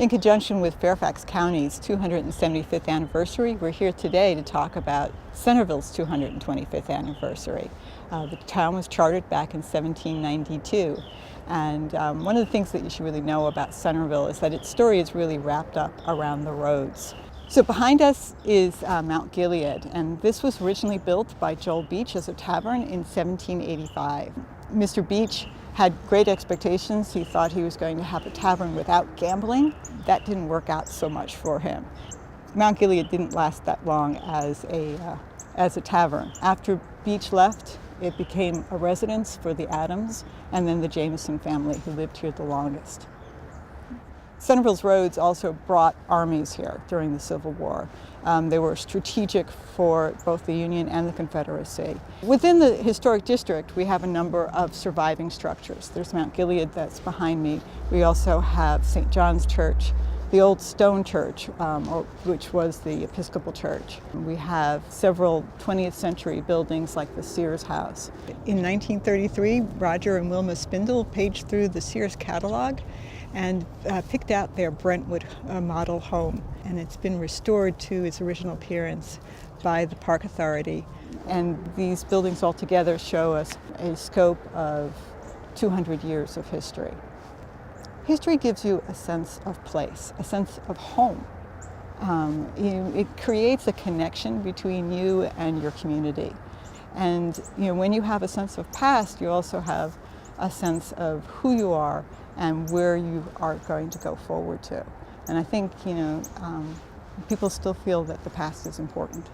In conjunction with Fairfax County's 275th anniversary, we're here today to talk about Centreville's 225th anniversary. The town was chartered back in 1792, and one of the things that you should really know about Centreville is that its story is really wrapped up around the roads. So behind us is Mount Gilead, and this was originally built by Joel Beach as a tavern in 1785. Mr. Beach had great expectations. He thought he was going to have a tavern without gambling. That didn't work out so much for him. Mount Gilead didn't last that long as a tavern. After Beach left, it became a residence for the Adams and then the Jameson family, who lived here the longest. Centreville's roads also brought armies here during the Civil War. They were strategic for both the Union and the Confederacy. Within the historic district, we have a number of surviving structures. There's Mount Gilead that's behind me. We also have St. John's Church, the old stone church, which was the Episcopal Church. We have several 20th century buildings like the Sears House. In 1933, Roger and Wilma Spindle paged through the Sears catalog and picked out their Brentwood model home. And it's been restored to its original appearance by the Park Authority. And these buildings altogether show us a scope of 200 years of history. History gives you a sense of place, a sense of home. It creates a connection between you and your community. And when you have a sense of past, you also have a sense of who you are and where you are going to go forward to. And I think people still feel that the past is important.